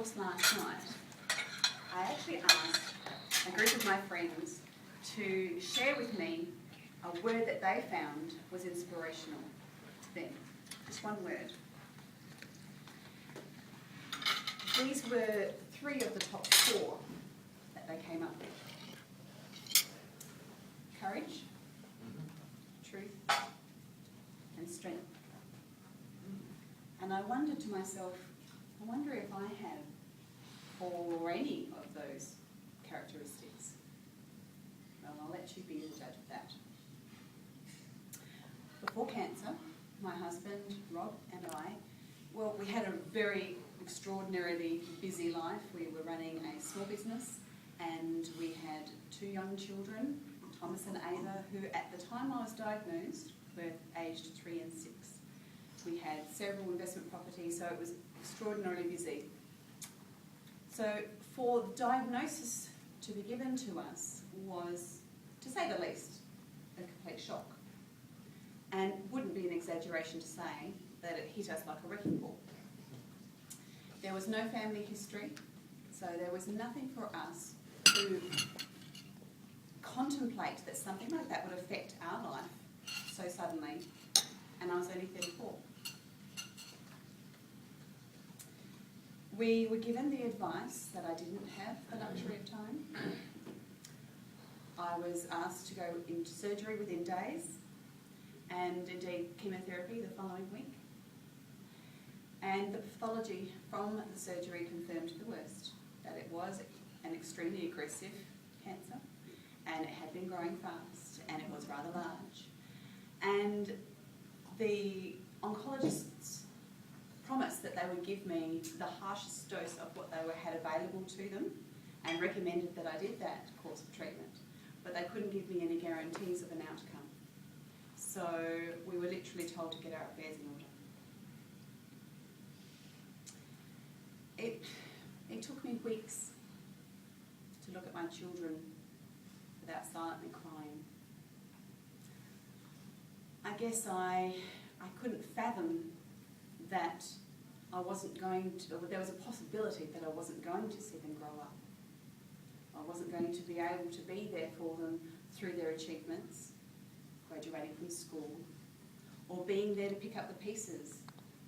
course last night, I actually asked a group of my friends to share with me a word that they found was inspirational to them. Just one word. These were 3 of the top 4 that they came up with. Courage, truth, and strength. And I wondered to myself, I wonder if I have or any of those characteristics. Well, I'll let you be the judge of that. Before cancer, my husband, Rob, and I, well, we had a very extraordinarily busy life. We were running a small business and we had 2 young children, Thomas and Ava, who at the time I was diagnosed were aged 3 and 6. We had several investment properties, so it was extraordinarily busy. So for the diagnosis to be given to us was, to say the least, a complete shock. And wouldn't be an exaggeration to say that it hit us like a wrecking ball. There was no family history, so there was nothing for us to contemplate that something like that would affect our life so suddenly, and I was only 34. We were given the advice that I didn't have the luxury of time. I was asked to go into surgery within days, and indeed chemotherapy the following week. And the pathology from the surgery confirmed the worst, that it was an extremely aggressive cancer, and it had been growing fast, and it was rather large. And the oncologists promised that they would give me the harshest dose of what they had available to them, and recommended that I did that course of treatment, but they couldn't give me any guarantees of an outcome. So we were literally told to get our affairs in order. It took me weeks to look at my children without silently crying. I guess I couldn't fathom that I wasn't going to, or there was a possibility that I wasn't going to see them grow up. I wasn't going to be able to be there for them through their achievements, graduating from school, or being there to pick up the pieces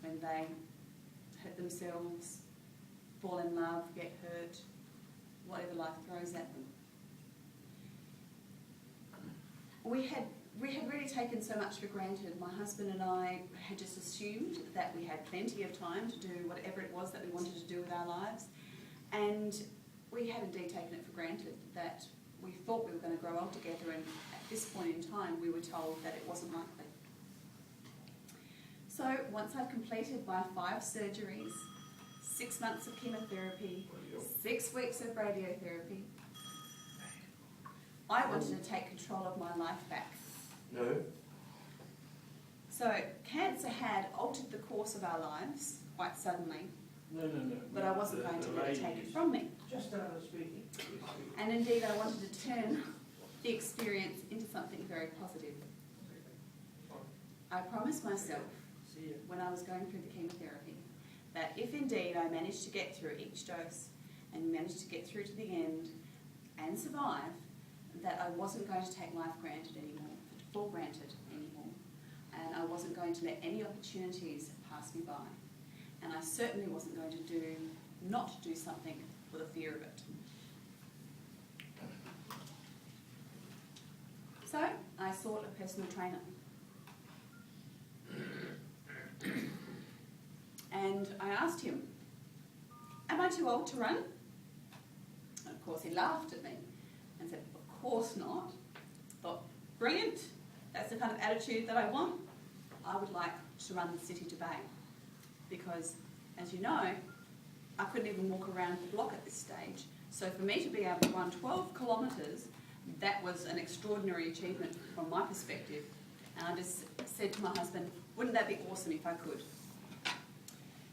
when they hurt themselves, fall in love, get hurt, whatever life throws at them. We had really taken so much for granted. My husband and I had just assumed that we had plenty of time to do whatever it was that we wanted to do with our lives, and we had indeed taken it for granted that we thought we were going to grow old together, and at this point in time we were told that it wasn't likely. So once I'd completed my 5 surgeries, 6 months of chemotherapy, 6 weeks of radiotherapy, I wanted to take control of my life back. No. So cancer had altered the course of our lives quite suddenly. No. But I wasn't going to let it take it from me. Just out of speaking. And indeed I wanted to turn the experience into something very positive. I promised myself when I was going through the chemotherapy that if indeed I managed to get through each dose and managed to get through to the end and survive, that I wasn't going to take life for granted anymore, and I wasn't going to let any opportunities pass me by, and I certainly wasn't going to not do something for the fear of it. So I sought a personal trainer, and I asked him, "Am I too old to run?" And of course he laughed at me and said, "Of course not." Thought, brilliant, that's the kind of attitude that I want. I would like to run the city to Bay, because as you know, I couldn't even walk around the block at this stage. So for me to be able to run 12 kilometres, that was an extraordinary achievement from my perspective. And I just said to my husband, wouldn't that be awesome if I could?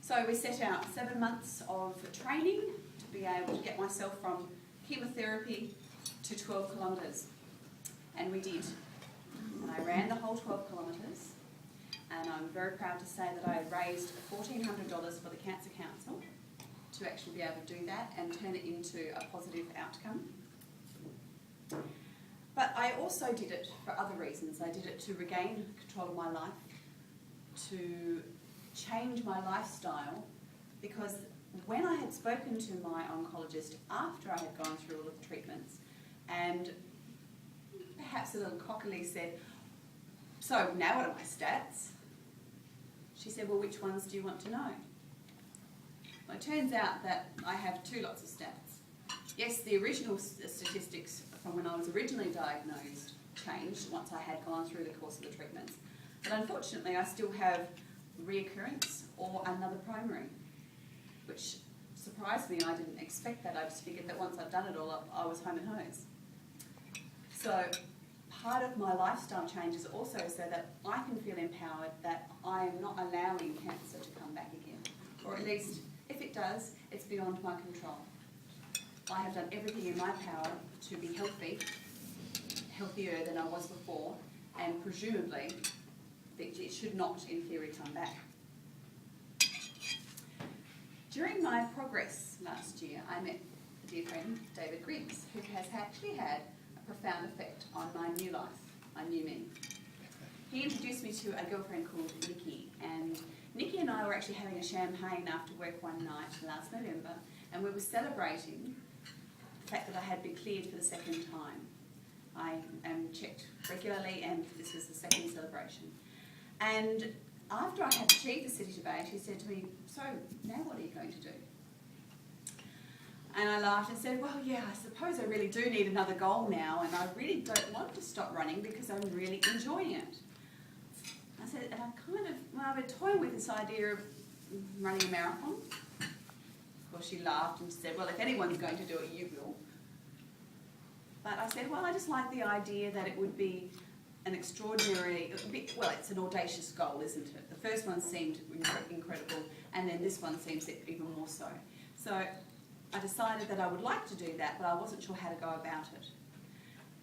So we set out 7 months of training to be able to get myself from chemotherapy to 12 kilometres. And we did. And I ran the whole 12 kilometres. And I'm very proud to say that I raised $1,400 for the Cancer Council. to actually be able to do that and turn it into a positive outcome. But I also did it for other reasons. I did it to regain control of my life, to change my lifestyle, because when I had spoken to my oncologist after I had gone through all of the treatments, and perhaps a little cockily said, "So now what are my stats?" She said, "Well, which ones do you want to know?" Well, it turns out that I have two lots of stats. Yes, the original statistics from when I was originally diagnosed changed once I had gone through the course of the treatments. But unfortunately, I still have reoccurrence or another primary, which surprised me. I didn't expect that. I just figured that once I'd done it all, I was home and hose. So part of my lifestyle changes also so that I can feel empowered that I am not allowing cancer to come back again. Or at least, if it does, it's beyond my control. I have done everything in my power to be healthy, healthier than I was before, and presumably it should not, in theory, come back. During my progress last year, I met a dear friend, David Griggs, who has actually had a profound effect on my new life, my new me. He introduced me to a girlfriend called Nikki, and Nikki and I were actually having a champagne after work one night last November, and we were celebrating the fact that I had been cleared for the second time. I am checked regularly, and this was the second celebration. And after I had achieved the city debate, she said to me, "So, now what are you going to do?" And I laughed and said, "Well, yeah, I suppose I really do need another goal now, and I really don't want to stop running because I'm really enjoying it." I said, and I've been toying with this idea of running a marathon. Of course, she laughed and said, "Well, if anyone's going to do it, you will." But I said, well, I just like the idea that it would be an extraordinary, it's an audacious goal, isn't it? The first one seemed incredible, and then this one seems even more so. So I decided that I would like to do that, but I wasn't sure how to go about it.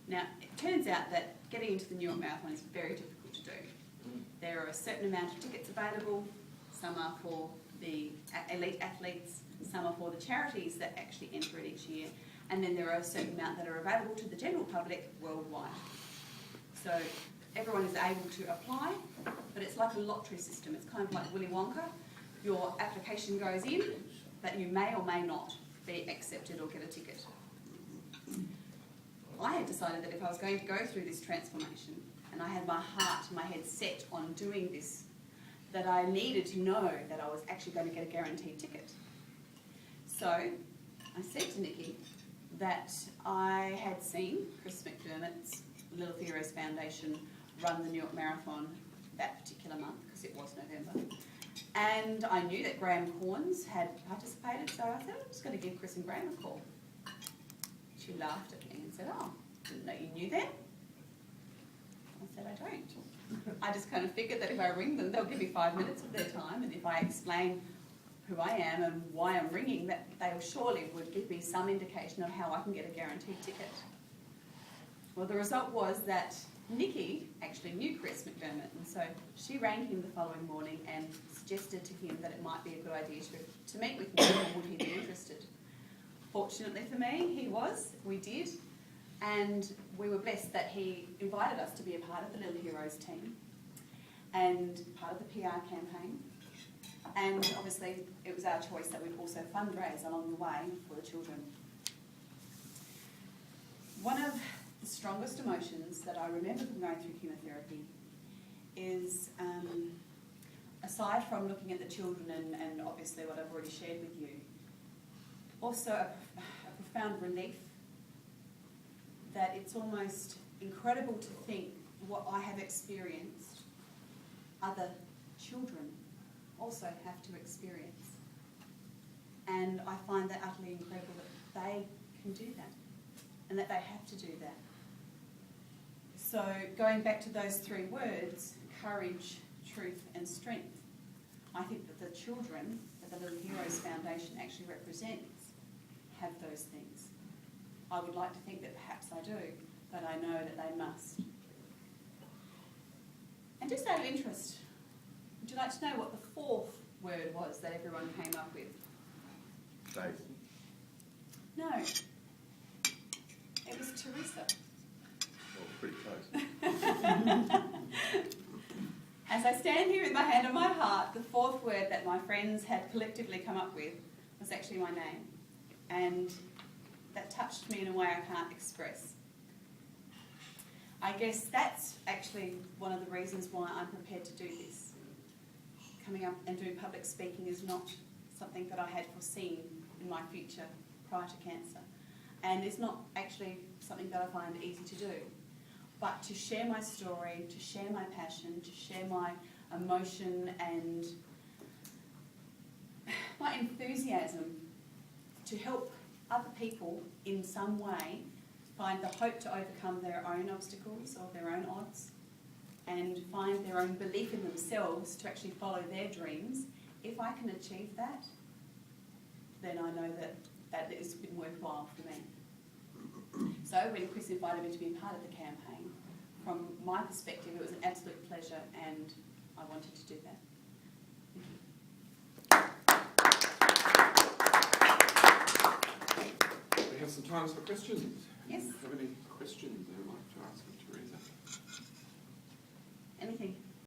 Now, it turns out that getting into the New York Marathon is very difficult to do. There are a certain amount of tickets available. Some are for the elite athletes, some are for the charities that actually enter it each year, and then there are a certain amount that are available to the general public worldwide. So everyone is able to apply, but it's like a lottery system. It's kind of like Willy Wonka. Your application goes in, but you may or may not be accepted or get a ticket. I had decided that if I was going to go through this transformation, and I had my heart and my head set on doing this, that I needed to know that I was actually going to get a guaranteed ticket. So I said to Nikki that I had seen Chris McDermott's Little Heroes Foundation run the New York Marathon that particular month, because it was November. And I knew that Graham Corns had participated, so I said, I'm just going to give Chris and Graham a call. She laughed at me and said, "Oh, didn't know you knew them?" I said, "I don't. I just kind of figured that if I ring them, they'll give me 5 minutes of their time, and if I explain who I am and why I'm ringing, that they surely would give me some indication of how I can get a guaranteed ticket." Well, the result was that Nikki actually knew Chris McDermott, and so she rang him the following morning and suggested to him that it might be a good idea to meet with me, and would he be interested. Fortunately for me, he was. We did. And we were blessed that he invited us to be a part of the Little Heroes team and part of the PR campaign. And obviously it was our choice that we'd also fundraise along the way for the children. One of the strongest emotions that I remember from going through chemotherapy is, aside from looking at the children and obviously what I've already shared with you, also a profound relief that it's almost incredible to think what I have experienced, other children also have to experience. And I find that utterly incredible that they can do that and that they have to do that. So going back to those three words, courage, truth and strength, I think that the children that the Little Heroes Foundation actually represents have those things. I would like to think that perhaps I do, but I know that they must. And just out of interest, would you like to know what the fourth word was that everyone came up with? Jason? No. It was Teresa. Well, pretty close. As I stand here with my hand on my heart, the fourth word that my friends had collectively come up with was actually my name. And that touched me in a way I can't express. I guess that's actually one of the reasons why I'm prepared to do this. Coming up and doing public speaking is not something that I had foreseen in my future prior to cancer. And it's not actually something that I find easy to do. But to share my story, to share my passion, to share my emotion and my enthusiasm to help other people in some way find the hope to overcome their own obstacles or their own odds and find their own belief in themselves to actually follow their dreams. If I can achieve that, then I know that it's been worthwhile for me. So when Chris invited me to be part of the campaign, from my perspective it was an absolute pleasure and I wanted to do that. We have some time for questions. Yes. Do you have any questions you would like to ask of Teresa? Anything?